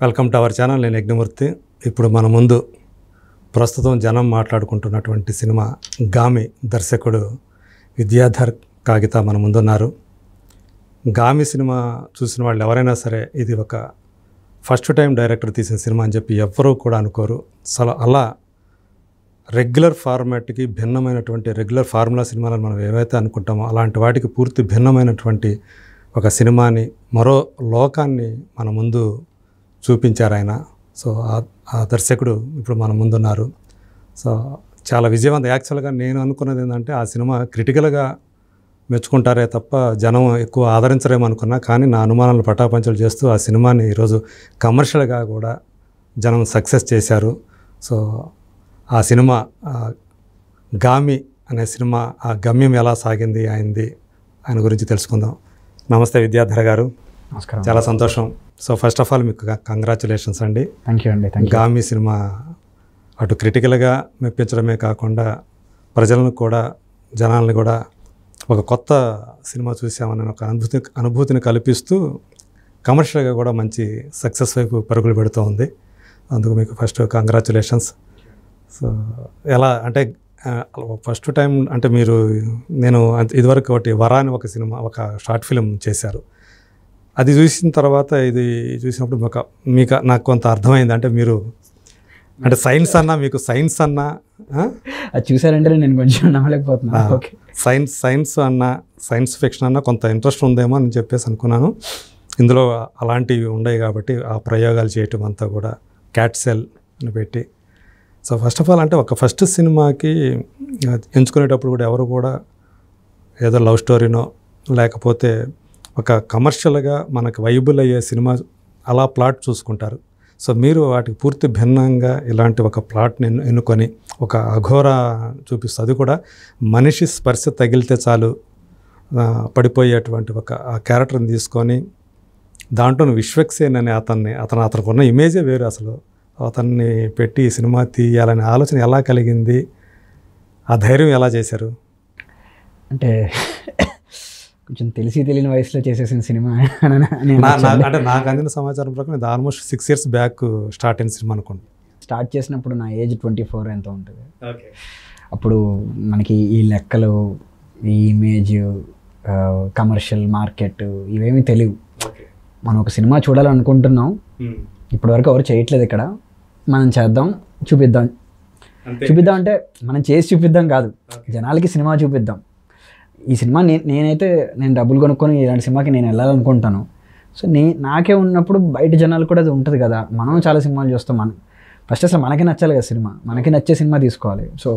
Welcome to our channel. నేను యజ్ఞమూర్తి. ఇప్పుడు మన ముందు ప్రస్తుతం జనం మాట్లాడుకుంటున్నటువంటి సినిమా గామి దర్శకుడు విద్యాధర్ కాగిత మన ముందున్నారు. గామి సినిమా చూసిన వాళ్ళు ఎవరైనా సరే ఇది ఒక ఫస్ట్ టైం డైరెక్టర్ తీసిన సినిమా అని చెప్పి ఎవ్వరూ కూడా అనుకోరు. అలా రెగ్యులర్ ఫార్మాట్కి భిన్నమైనటువంటి రెగ్యులర్ ఫార్ములా సినిమాలను మనం ఏవైతే అనుకుంటామో అలాంటి వాటికి పూర్తి భిన్నమైనటువంటి ఒక సినిమాని, మరో లోకాన్ని మన ముందు చూపించారు ఆయన. సో ఆ దర్శకుడు ఇప్పుడు మన ముందున్నారు. సో చాలా విజయవంతం. యాక్చువల్గా నేను అనుకున్నది ఏంటంటే ఆ సినిమా క్రిటికల్గా మెచ్చుకుంటారే తప్ప జనం ఎక్కువ ఆదరించరేమో అనుకున్నా, కానీ నా అనుమానాలు పటాపంచలు చేస్తూ ఆ సినిమాని ఈరోజు కమర్షియల్గా కూడా జనం సక్సెస్ చేశారు. సో ఆ సినిమా గామి అనే సినిమా ఆ గమ్యం ఎలా సాగింది ఆయన గురించి తెలుసుకుందాం. నమస్తే విద్యాధర్ గారు. నమస్కారం. చాలా సంతోషం. సో ఫస్ట్ ఆఫ్ ఆల్ మీకు కంగ్రాచులేషన్స్ అండి. థ్యాంక్ యూ అండి. గామి సినిమా అటు క్రిటికల్గా మెప్పించడమే కాకుండా ప్రజలను కూడా జనాలను కూడా ఒక కొత్త సినిమా చూసామని ఒక అనుభూతిని కల్పిస్తూ కమర్షియల్గా కూడా మంచి సక్సెస్ వైపు పరుగులు పెడుతూ ఉంది. అందుకు మీకు ఫస్ట్ కంగ్రాచులేషన్స్. సో ఎలా అంటే ఫస్ట్ టైం అంటే నేను ఇదివరకు ఒకటి వరా అని ఒక సినిమా, ఒక షార్ట్ ఫిలిం చేశారు. అది చూసిన తర్వాత ఇది చూసినప్పుడు మీకు నాకు కొంత అర్థమైంది. అంటే మీరు అంటే సైన్స్ అన్నా అది చూసారంటే నేను కొంచెం నమ్మలేకపోతున్నాను. సైన్స్ ఫిక్షన్ అన్నా కొంత ఇంట్రెస్ట్ ఉందేమో అని చెప్పేసి అనుకున్నాను. ఇందులో అలాంటివి ఉన్నాయి కాబట్టి ఆ ప్రయోగాలు చేయటం అంతా కూడా క్యాట్ సెల్ అని పెట్టి. సో ఫస్ట్ ఆఫ్ ఆల్ అంటే ఒక ఫస్ట్ సినిమాకి ఎంచుకునేటప్పుడు కూడా ఎవరు కూడా ఏదో లవ్ స్టోరీనో లేకపోతే ఒక కమర్షియల్గా మనకు వైబుల్ అయ్యే సినిమా అలా ప్లాట్ చూసుకుంటారు. సో మీరు వాటికి పూర్తి భిన్నంగా ఇలాంటి ఒక ప్లాట్ని ఎన్నుకొని ఒక అఘోర చూపిస్తుంది. అది కూడా మనిషి స్పర్శ తగిలితే చాలు పడిపోయేటువంటి ఆ క్యారెక్టర్ని తీసుకొని దాంట్లో విశ్వక్సేన్ అనే అతనికి ఉన్న ఇమేజే వేరు. అసలు అతన్ని పెట్టి ఈ సినిమా తీయాలనే ఆలోచన ఎలా కలిగింది? ఆ ధైర్యం ఎలా చేశారు? అంటే కొంచెం తెలియని వయసులో చేసేసిన సినిమా అంటే నాకు అందిన సమాచారం ప్రకారం ఇది ఆల్మోస్ట్ 6 years బ్యాక్ స్టార్ట్ అయిన సినిమా అనుకోండి. స్టార్ట్ చేసినప్పుడు నా ఏజ్ 24 ఎంత ఉంటుంది. అప్పుడు మనకి ఈ లెక్కలు, ఈ ఇమేజ్, కమర్షియల్ మార్కెట్ ఇవేమీ తెలియవు. మనం ఒక సినిమా చూడాలనుకుంటున్నాం, ఇప్పటివరకు ఎవరు చేయట్లేదు, ఇక్కడ మనం చేద్దాం, చూపిద్దాం అంటే మనం చేసి చూపిద్దాం కాదు, జనాలకి సినిమా చూపిద్దాం. ఈ సినిమా నేను డబ్బులు కొనుక్కొని ఇలాంటి సినిమాకి నేను వెళ్ళాలనుకుంటాను. సో నాకే ఉన్నప్పుడు బయట జనాలు కూడా అది ఉంటుంది కదా. మనం చాలా సినిమాలు చూస్తాం. ఫస్ట్ అసలు మనకి నచ్చాలి కదా సినిమా, మనకి నచ్చే సినిమా తీసుకోవాలి. సో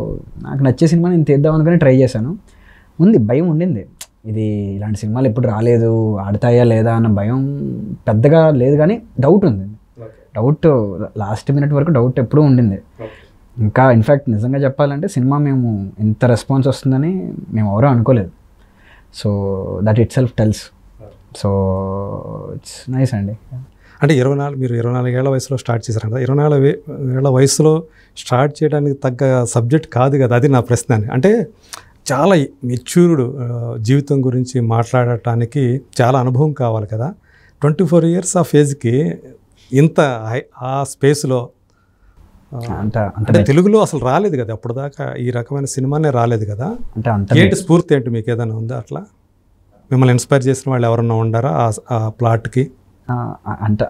నాకు నచ్చే సినిమా నేను తీద్దాం అనుకుని ట్రై చేశాను. భయం ఉండింది. ఇది ఇలాంటి సినిమాలు ఎప్పుడు రాలేదు, ఆడతాయా లేదా అన్న భయం పెద్దగా లేదు, కానీ డౌట్ ఉంది. లాస్ట్ మినిట్ వరకు డౌట్ ఎప్పుడూ ఉండింది. ఇంకా ఇన్ఫ్యాక్ట్ నిజంగా చెప్పాలంటే సినిమా మేము ఇంత రెస్పాన్స్ వస్తుందని మేము ఎవరూ అనుకోలేదు. So that it self tells. So it's nice అండి. అంటే మీరు 24 ఏళ్ల వయసులో స్టార్ట్ చేశారు కదా. 24 ఏళ్ల వయసులో స్టార్ట్ చేయడానికి తగ్గ సబ్జెక్ట్ కాదు కదా, అది నా ప్రశ్న. అంటే చాలా మెచ్యూర్డ్ జీవితం గురించి మాట్లాడటానికి చాలా అనుభవం కావాలి కదా. 24 years ఆఫ్ ఏజ్కి ఇంత ఆ స్పేస్లో అంటే తెలుగులో అసలు రాలేదు కదా అప్పుడు దాకా, ఈ రకమైన సినిమానే రాలేదు కదా. ఏంటి స్ఫూర్తి ఏంటి మీకు ఏదైనా ఉందా? అట్లా మిమ్మల్ని ఇన్స్పైర్ చేసిన వాళ్ళు ఎవరన్నా ఉండారా ఆ ప్లాట్కి?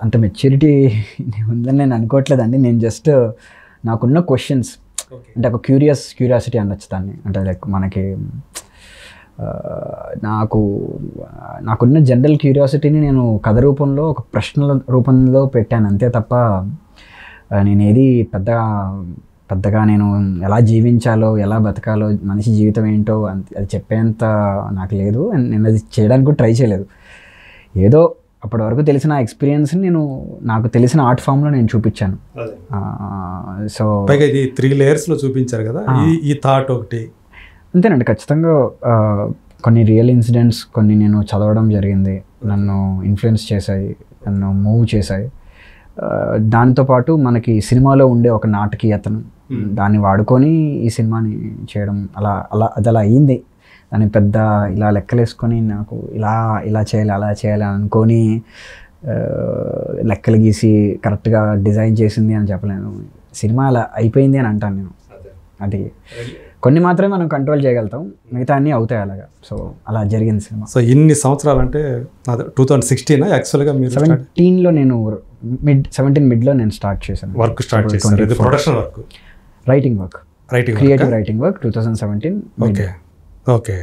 అంత మెచ్యూరిటీ ఉందని నేను అనుకోవట్లేదండి. నేను జస్ట్ నాకున్న క్వశ్చన్స్, అంటే ఒక క్యూరియాసిటీ అనొచ్చు దాన్ని. అంటే లైక్ మనకి నాకున్న జనరల్ క్యూరియాసిటీని నేను కథ రూపంలో, ఒక ప్రశ్నల రూపంలో పెట్టాను అంతే తప్ప నేనేది పెద్దగా నేను ఎలా జీవించాలో, ఎలా బతకాలో, మనిషి జీవితం ఏంటో అది చెప్పేంత నాకు లేదు. నేను అది చేయడానికి కూడా ట్రై చేయలేదు. ఏదో అప్పటి వరకు తెలిసిన ఎక్స్పీరియన్స్ని నాకు తెలిసిన ఆర్ట్ ఫామ్లో నేను చూపించాను. సో ఇది 3 layers చూపించారు కదా. ఈ థాట్ ఒకటి అంతేనండి. ఖచ్చితంగా కొన్ని రియల్ ఇన్సిడెంట్స్ కొన్ని నేను చదవడం జరిగింది, నన్ను ఇన్ఫ్లుయెన్స్ చేశాయి, నన్ను మూవ్ చేశాయి. దాంతోపాటు మనకి సినిమాలో ఉండే ఒక నాటకీయతను దాన్ని వాడుకొని ఈ సినిమాని చేయడం అలా అయ్యింది. దాన్ని పెద్ద ఇలా లెక్కలేసుకొని నాకు ఇలా చేయాలి అలా చేయాలి అనుకొని లెక్కలు గీసి కరెక్ట్గా డిజైన్ చేసింది అని చెప్పలేను. సినిమా అలా అయిపోయింది అని అంటాను నేను. అది కొన్ని మాత్రమే మనం కంట్రోల్ చేయగలుగుతాం, మిగతా అన్నీ అవుతాయి అలాగా. సో అలా జరిగింది సినిమా. సో ఇన్ని సంవత్సరాలు అంటే 2016 యాక్చువల్గా మీరు 17లో నేను 17 మిడ్లో నేను స్టార్ట్ చేశాను వర్క్ స్టార్ట్ చేశాను. Production work, writing work, creative writing work 2017. Okay okay.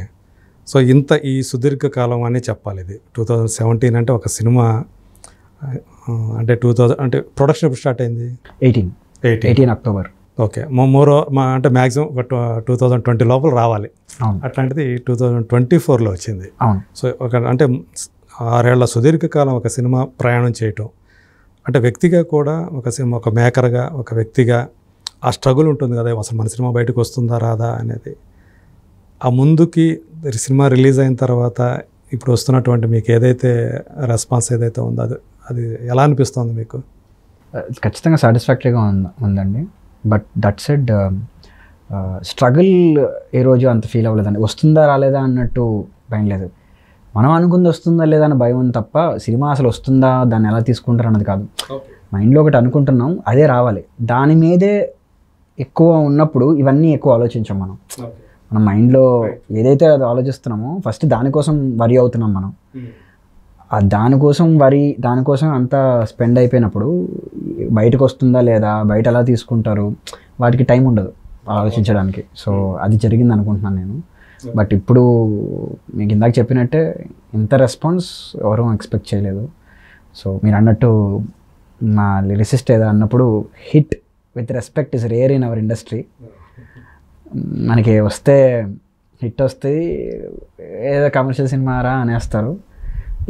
So ఇంత ఈ సుదీర్ఘ కాలం అని చెప్పాలి. ఇది 2017 అంటే ఒక సినిమా అంటే 2000 అంటే ప్రొడక్షన్ ఎప్పుడు స్టార్ట్ అయింది? 18 అక్టోబర్. ఓకే. అంటే మ్యాక్సిమం 2020 లోపల రావాలి. అట్లాంటిది 2024లో వచ్చింది. సో ఒక అంటే 6 ఏళ్ల సుదీర్ఘకాలం ఒక సినిమా ప్రయాణం చేయటం అంటే వ్యక్తిగా కూడా ఒక మేకర్గా ఒక వ్యక్తిగా ఆ స్ట్రగుల్ ఉంటుంది కదా, అసలు మన సినిమా బయటకు వస్తుందా రాదా అనేది. ఆ ముందుకి సినిమా రిలీజ్ అయిన తర్వాత ఇప్పుడు వస్తున్నటువంటి మీకు ఏదైతే రెస్పాన్స్ ఏదైతే ఉందో అది ఎలా అనిపిస్తుంది మీకు? ఖచ్చితంగా సాటిస్ఫాక్టరీగా ఉందండి. బట్ దట్ సెడ్ స్ట్రగుల్ ఏ రోజు అంత ఫీల్ అవ్వలేదండి. వస్తుందా రాలేదా అన్నట్టు భయం లేదు. మనం అనుకుంది వస్తుందా లేదా అని భయం ఉంది తప్ప సినిమా అసలు వస్తుందా, దాన్ని ఎలా తీసుకుంటారు అన్నది కాదు. మైండ్లో ఒకటి అనుకుంటున్నాం, అదే రావాలి. దాని మీదే ఎక్కువ ఉన్నప్పుడు ఇవన్నీ ఎక్కువ ఆలోచించాం మనం. మన మైండ్లో ఏదైతే అది ఆలోచిస్తున్నామో ఫస్ట్ దానికోసం వరి అవుతున్నాం మనం. దానికోసం అంతా స్పెండ్ అయిపోయినప్పుడు బయటకు వస్తుందా లేదా, బయట ఎలా తీసుకుంటారు, వాటికి టైం ఉండదు ఆలోచించడానికి. సో అది జరిగింది అనుకుంటున్నాను నేను. బట్ ఇప్పుడు మీకు ఇందాక చెప్పినట్టే ఇంత రెస్పాన్స్ ఎవరూ ఎక్స్పెక్ట్ చేయలేదు. సో మీరు అన్నట్టు మా లిరిసిస్ట్ ఏదో అన్నప్పుడు hit with respect is rare in our industry. మనకి హిట్ వస్తే ఏదో కమర్షియల్ సినిమా రా అనేస్తారు,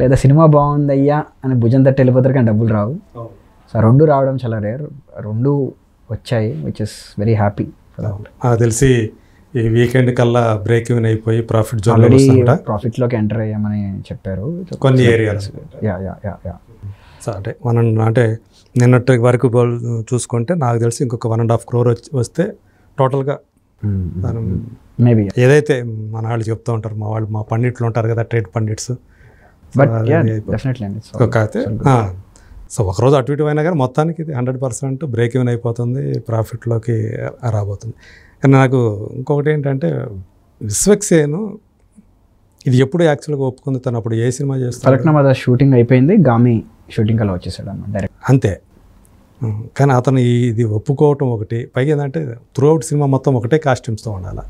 లేదా సినిమా బాగుందయ్యా అని భుజం తట్టి వెళ్ళిపోతారు కానీ డబ్బులు రావు. సో రెండు రావడం చాలా రేర్. రెండు వచ్చాయి, విచ్ ఇస్ వెరీ హ్యాపీ. తెలిసి ఈ వీకెండ్ కల్లా బ్రేక్ ఈవెన్ అయిపోయి ప్రాఫిట్లోకి ఎంటర్ అయ్యామని చెప్పారు కొన్ని ఏరియాస్. సో అంటే నిన్నటి వరకు చూసుకుంటే నాకు తెలిసి ఇంకొక 1.5 crore వస్తే టోటల్గా మేబీ ఏదైతే మన వాళ్ళు చెప్తూ ఉంటారు, మా పండిట్లు ఉంటారు కదా, ట్రేడ్ పండిట్స్. సో ఒకరోజు అటు ఇటు అయినా కానీ మొత్తానికి ఇది 100% బ్రేక్ ఈవెన్ అయిపోతుంది, ప్రాఫిట్లోకి రాబోతుంది. కానీ నాకు ఇంకొకటి ఏంటంటే విశ్వక్సేన్ ఇది ఎప్పుడు యాక్చువల్గా ఒప్పుకుంది, తను అప్పుడు ఏ సినిమా చేస్తాడు? ఫలక్నామా షూటింగ్ అయిపోయింది, గామి షూటింగ్ అలా వచ్చేసాడు అన్నమాట డైరెక్ట్ అంతే. కానీ అతను ఇది ఒప్పుకోవటం ఒకటి, పైగా ఏంటంటే త్రూ అవుట్ సినిమా మొత్తం ఒకటే కాస్ట్యూమ్స్తో ఉండాలి.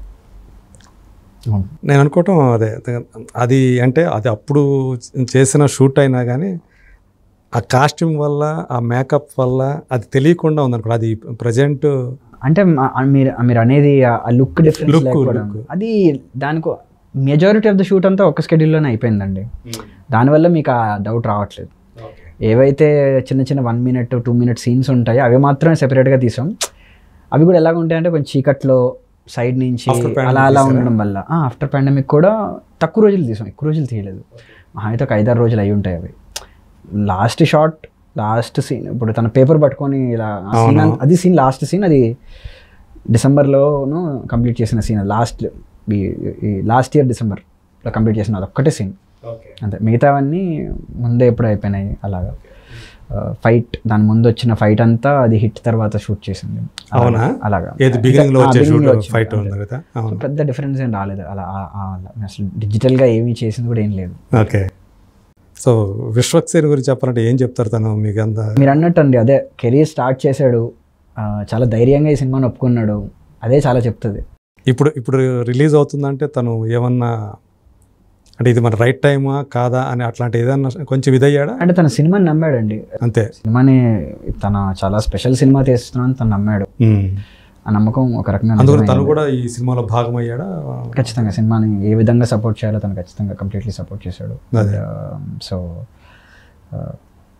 నేను అనుకోవటం అది అంటే అది అప్పుడు చేసిన షూట్ అయినా కానీ ఆ కాస్ట్యూమ్ వల్ల ఆ మేకప్ వల్ల అది తెలియకుండా ఉందనుకో. అది ప్రజెంట్ అంటే మీరు అనేది ఆ లుక్ డిఫరెన్స్ అది దానికి మెజారిటీ ఆఫ్ ద షూట్ అంతా ఒక స్కెడ్యూల్లోనే అయిపోయిందండి. దానివల్ల మీకు ఆ డౌట్ రావట్లేదు. ఏవైతే చిన్న చిన్న 1 minute 2 minute సీన్స్ ఉంటాయో అవి మాత్రమే సెపరేట్గా తీసాం. అవి కూడా ఎలాగ ఉంటాయంటే కొంచెం చీకట్లో సైడ్ నుంచి అలా ఉండడం వల్ల. ఆఫ్టర్ పాండమిక్ కూడా తక్కువ రోజులు తీసాం, ఎక్కువ రోజులు తీయలేదు. అయితే ఒక 5-6 రోజులు అయి ఉంటాయి అవి. లాస్ట్ సీన్ ఇప్పుడు తన పేపర్ పట్టుకొని ఇలా అది సీన్, లాస్ట్ సీన్ అది డిసెంబర్లోనూ కంప్లీట్ చేసిన సీన్. లాస్ట్ ఇయర్ డిసెంబర్లో కంప్లీట్ చేసిన అదొక్కటే సీన్ అంతే. మిగతావన్నీ ముందే ఎప్పుడు అయిపోయినాయి. అలాగా ఫైట్, దాని ముందు వచ్చిన ఫైట్ అంతా అది హిట్ తర్వాత షూట్ చేసింది. అవునా? అలాగా పెద్ద డిఫరెన్స్ ఏం రాలేదు. అలా అసలు డిజిటల్గా ఏమీ చేసింది కూడా ఏం లేదు. ఓకే. సో విశ్వక్సేన్ గురించి చెప్పాలంటే ఏం చెప్తారు తను మీకు? అంతా మీరు అన్నట్టు అండి, అదే కెరీర్ స్టార్ట్ చేశాడు, చాలా ధైర్యంగా ఈ సినిమాని ఒప్పుకున్నాడు, అదే చాలా చెప్తుంది. ఇప్పుడు రిలీజ్ అవుతుందంటే తను ఏమన్నా అంటే ఇది మన రైట్ టైమా కాదా అని అట్లాంటి ఏదన్నా కొంచెం ఇదయ్యాడా? అంటే తన సినిమాని నమ్మాడండి అంతే. సినిమాని తన చాలా స్పెషల్ సినిమా తీస్తున్నాను తను నమ్మాడు. ఆ నమ్మకం ఒక రకంగా అందుకని తను కూడా ఈ సినిమాలో భాగమయ్యాడా? ఖచ్చితంగా సినిమాని ఏ విధంగా సపోర్ట్ చేయాలో తను ఖచ్చితంగా కంప్లీట్లీ సపోర్ట్ చేశాడు. సో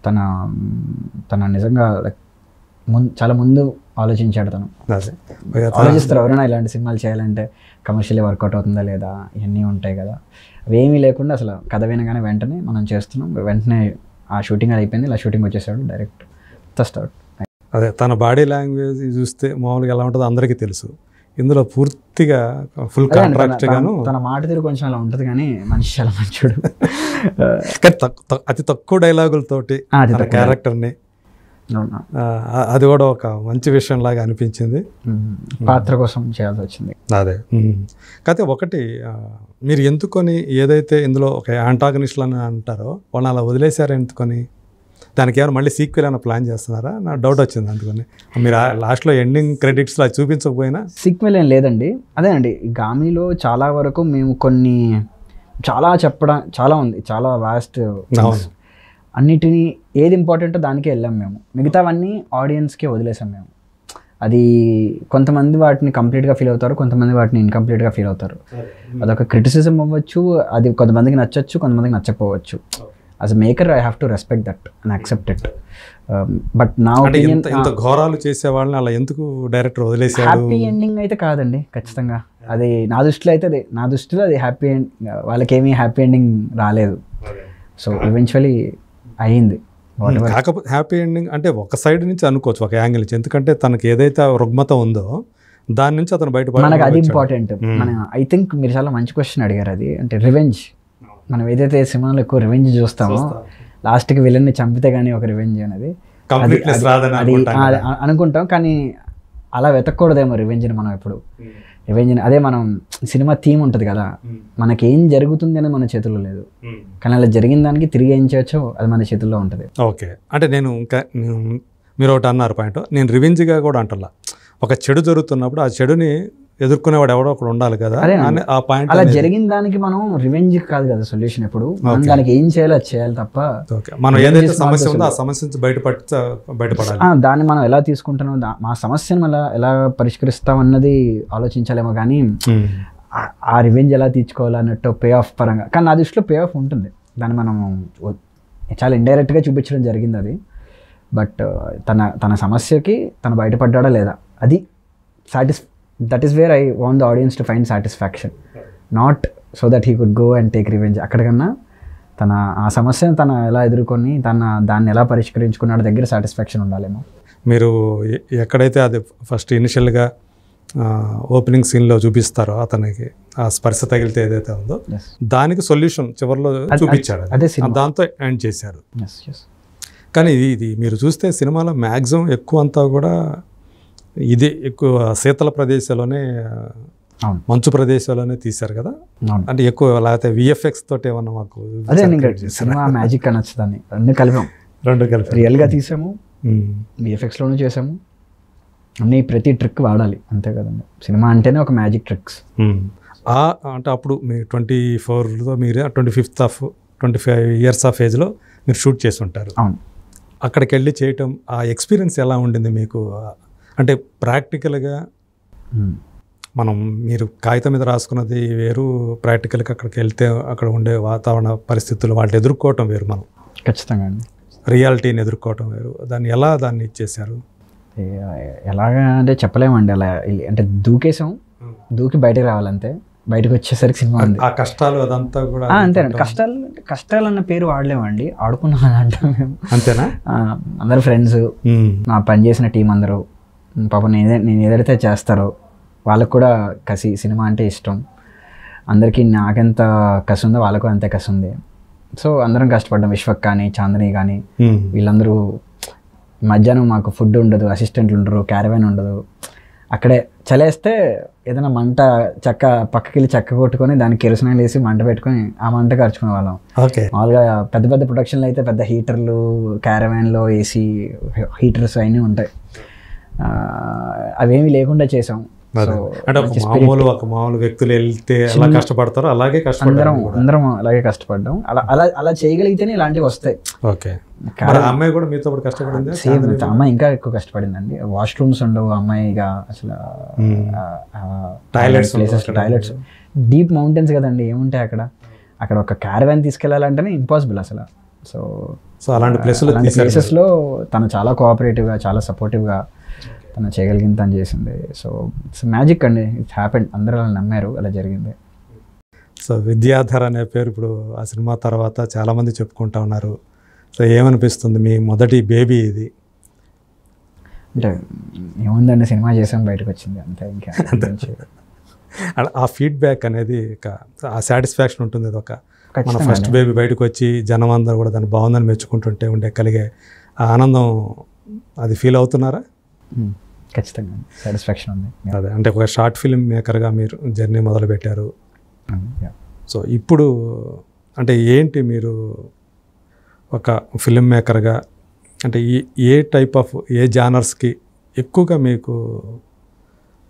తన నిజంగా చాలా ముందు ఆలోచించాడు. తను ఆలోచిస్తారు ఎవరైనా ఇలాంటి సినిమాలు చేయాలంటే కమర్షియల్లీ వర్కౌట్ అవుతుందా లేదా, ఇవన్నీ ఉంటాయి కదా. అవేమీ లేకుండా అసలు కథ వినగానే వెంటనే మనం చేస్తున్నాం, వెంటనే ఆ షూటింగ్ అయిపోయింది, ఇలా షూటింగ్ వచ్చేసాడు డైరెక్ట్ స్టార్ట్. అదే తన బాడీ లాంగ్వేజ్ చూస్తే మామూలుగా ఎలా ఉంటుందో అందరికీ తెలుసు. ఇందులో పూర్తిగా ఫుల్ కాంట్రాక్ట్ గాను తన మాట తీరు కొంచెం అలా ఉంటుంది, కానీ మనిషి చాలా మంచోడు. కానీ అతి తక్కువ డైలాగులతోటి తన క్యారెక్టర్ని, అది కూడా ఒక మంచి విషయం లాగా అనిపించింది. పాత్ర కోసం చేయాల్సి వచ్చింది అదే. కాకపోతే ఒకటి, మీరు ఎందుకొని ఏదైతే ఇందులో ఒక యాంటాగనిస్టులు అని అంటారో వాళ్ళని అలా వదిలేశారు ఎందుకొని? దానికి ఏమైనా మళ్ళీ సీక్వెల్ ఏమైనా ప్లాన్ చేస్తున్నారా? నా డౌట్ వచ్చింది అందుకని. మీరు లాస్ట్లో ఎండింగ్ క్రెడిట్స్లో అది చూపించకపోయినా సీక్వెల్ ఏం లేదండి. అదే అండి, గామిలో చాలా వరకు మేము కొన్ని చాలా ఉంది, చాలా వాస్ట్ అన్నిటినీ ఏది ఇంపార్టెంటో దానికే వెళ్ళాం మేము. మిగతావన్నీ ఆడియన్స్కే వదిలేసాం మేము. అది కొంతమంది వాటిని కంప్లీట్గా ఫీల్ అవుతారు, కొంతమంది వాటిని ఇన్కంప్లీట్గా ఫీల్ అవుతారు. అదొక క్రిటిసిజం అవ్వచ్చు, అది కొంతమందికి నచ్చచ్చు, కొంతమందికి నచ్చకపోవచ్చు. As a maker I have to respect that and accept it. But నా ఒపీనియన్, ఇంత ఘోరాలు చేసే వాళ్ళని అలా ఎందుకు డైరెక్టర్ వదిలేసాడు? హ్యాపీ ఎండింగ్ అయితే కాదండి ఖచ్చితంగా. అది నా దృష్టిలో అయితే, నా దృష్టిలో అది హ్యాపీ ఎండ్, వాళ్ళకేమీ హ్యాపీ ఎండింగ్ రాలేదు. సో ఈవెన్చువలీ అయ్యింది. కాకపోతే హ్యాపీ ఎండింగ్ అంటే ఒక సైడ్ నుంచి అనుకోవచ్చు, ఒక యాంగిల్ నుంచి. ఎందుకంటే తనకి ఏదైతే రుగ్మత ఉందో దాని నుంచి అతను బయటపడి, మనకు అది ఇంపార్టెంట్. మన ఐ థింక్ మీరు చాలా మంచి క్వశ్చన్ అడిగారు. అది అంటే రివెంజ్. మనం ఏదైతే సినిమాలో ఎక్కువ రివెంజ్ చూస్తామో, లాస్ట్కి విలన్ని చంపితే కానీ ఒక రివెంజ్ అనేది అది అనుకుంటాం. కానీ అలా వెతకూడదేమో రివెంజ్ని మనం ఎప్పుడు. రివెంజ్ అదే మనం సినిమా థీమ్ ఉంటుంది కదా, మనకి ఏం జరుగుతుంది అనేది మన చేతుల్లో లేదు, కానీ అలా జరిగిన దానికి తిరిగి ఏం చేయొచ్చో అది మన చేతుల్లో ఉంటుంది. ఓకే, అంటే మీరు ఒకటి అన్నారు పాయింట్, నేను రివెంజ్గా కూడా అంటున్నా. ఒక చెడు జరుగుతున్నప్పుడు ఆ చెడుని ఎదుర్కొనేవాడు ఎవడో ఒకడు ఉండాలి కదా, ఆ పాయింట్. అలా జరిగిన దానికి మనం రివెంజ్ కాదు కదా సొల్యూషన్. ఎప్పుడు మనం దానికి ఏం చేయాలో అది చేయాలి తప్ప, మనం ఏదైతే సమస్య ఉందో ఆ సమస్య నుంచి బయటపడాలి. దాన్ని మనం ఎలా తీసుకుంటున్నాం, మా సమస్యను ఎలా పరిష్కరిస్తాం అన్నది ఆలోచించాలేమో. కానీ ఆ రివెంజ్ ఎలా తీర్చుకోవాలి అన్నట్టు పే ఆఫ్ పరంగా, కానీ నా దృష్టిలో పే ఆఫ్ ఉంటుంది. దాన్ని మనం చాలా ఇండైరెక్ట్గా చూపించడం జరిగింది అది. బట్ తన సమస్యకి తను బయటపడ్డా లేదా, అది that is where I want the audience to find satisfaction, not so that he could go and take revenge. అక్కడికన్నా ఆ సమస్యను తను ఎలా ఎదుర్కొని దాన్ని ఎలా పరిష్కరించుకున్నాడు దగ్గర సాటిస్ఫాక్షన్ ఉండాలేమో. మీరు ఎక్కడైతే అది ఫస్ట్ ఇనిషియల్గా ఓపెనింగ్ సీన్లో చూపిస్తారో అతనికి ఆ స్పర్శ తగిలితే ఏదైతే ఉందో దానికి సొల్యూషన్ చివరిలో చూపించాడు, దాంతో ఎండ్ చేశారు. కానీ ఇది మీరు చూస్తే సినిమాలో మ్యాక్సిమం ఎక్కువ అంతా కూడా ఇది ఎక్కువ శీతల ప్రదేశాల్లోనే, మంచు ప్రదేశాల్లోనే తీశారు కదా. అంటే ఎక్కువ లేకపోతే విఎఫ్ఎక్స్ తోటి ఏమన్నా మాకు సినిమా మ్యాజిక్ అనొచ్చు దాన్ని. రెండు కలిపి రియల్గా తీసాము, విఎఫ్ఎక్స్లోనూ చేసాము. అన్నీ ప్రతి ట్రిక్ వాడాలి అంతే కదండి. సినిమా అంటేనే ఒక మ్యాజిక్ ట్రిక్స్. అంటే అప్పుడు మీ 24లో మీరు 25 years ఆఫ్ ఏజ్లో మీరు షూట్ చేసి ఉంటారు. అవును. అక్కడికి వెళ్ళి చేయటం ఆ ఎక్స్పీరియన్స్ ఎలా ఉండింది మీకు? అంటే ప్రాక్టికల్గా మీరు కాగితం మీద రాసుకున్నది వేరు, ప్రాక్టికల్గా అక్కడికి వెళ్తే అక్కడ ఉండే వాతావరణ పరిస్థితులు వాటిని ఎదుర్కోవటం వేరు. మనం ఖచ్చితంగా అండి రియాలిటీని ఎదుర్కోవటం వేరు. దాన్ని ఇచ్చేసారు. ఎలాగా అంటే చెప్పలేమండి. అలా అంటే దూకి బయటకు రావాలంతే. బయటకు వచ్చేసరికి సినిమా ఉంది. ఆ కష్టాలు అదంతా కూడా అంతేనండి. కష్టాలు అన్న పేరు వాడలేమండి, ఆడుకున్నాం అంటాం మేము. అంతేనా? అందరు ఫ్రెండ్స్, మా పనిచేసిన టీం అందరూ పాపం నేను ఏదైతే చేస్తారో వాళ్ళకు కూడా సినిమా అంటే ఇష్టం. అందరికీ నాకెంత కసి ఉందో వాళ్ళకు అంతే కసి ఉంది. సో అందరం కష్టపడ్డాం. విశ్వక్ కానీ, చాందని కానీ, వీళ్ళందరూ. మధ్యాహ్నం మాకు ఫుడ్ ఉండదు, అసిస్టెంట్లు ఉండరు, క్యారవాన్ ఉండదు. అక్కడే చలేస్తే ఏదైనా మంట పక్కకెళ్ళి చెక్క కొట్టుకొని దానికి కెరసనాయిల్ వేసి మంట పెట్టుకొని ఆ మంట ఖర్చుకునే వాళ్ళం. మామూలుగా పెద్ద ప్రొడక్షన్లు అయితే పెద్ద హీటర్లు, క్యారవాన్లో ఏసీ హీటర్స్ అవన్నీ ఉంటాయి. అవేమీ లేకుండా చేసాం. అంటే మామూలు వ్యక్తులు వెళ్తే ఎలా కష్టపడతారో అలాగే అందరం అలాగే కష్టపడ్డాం. అలా చేయగలిగితేనే ఇలాంటివి వస్తాయి. అమ్మాయి కూడా మీతో కష్టపడింది. సేమ్ అమ్మాయి ఇంకా ఎక్కువ కష్టపడిందండి. వాష్రూమ్స్ ఉండవు అమ్మాయిగా, అసలు టాయిలెట్స్ డీప్ మౌంటైన్స్ కదండి, ఏముంటాయి అక్కడ ఒక క్యారవాన్ తీసుకెళ్లాలంటేనే ఇంపాసిబుల్ అసలు. సో అలాంటి ప్లేసెస్లో తను చాలా కోఆపరేటివ్గా, చాలా సపోర్టివ్గా తను చేయగలిగింది, తను చేసింది. సో ఇట్స్ మ్యాజిక్ అండి. It's happened. అందరూ అలా నమ్మారు, అలా జరిగింది. సో విద్యాధర్ అనే పేరు ఇప్పుడు ఆ సినిమా తర్వాత చాలామంది చెప్పుకుంటా ఉన్నారు. సో ఏమనిపిస్తుంది? మీ మొదటి బేబీ ఇది. అంటే ఏముందండి, సినిమా చేసాం, బయటకు వచ్చింది అంతే. ఇంకా ఆ ఫీడ్బ్యాక్ అనేది ఆ సాటిస్ఫాక్షన్ ఉంటుంది. అది మన ఫస్ట్ బేబీ బయటకు వచ్చి జనం అందరూ కూడా దాన్ని బాగుందని మెచ్చుకుంటుంటే కలిగే ఆ ఆనందం అది ఫీల్ అవుతున్నారా? ఖచ్చితంగా సాటిస్ఫాక్షన్ ఉంది. అదే అంటే ఒక షార్ట్ ఫిల్మ్ మేకర్గా మీరు జర్నీ మొదలుపెట్టారు. సో ఇప్పుడు అంటే ఏంటి మీరు ఒక ఫిల్మ్ మేకర్గా అంటే ఏ టైప్ ఆఫ్ ఏ జానర్స్కి ఎక్కువగా మీకు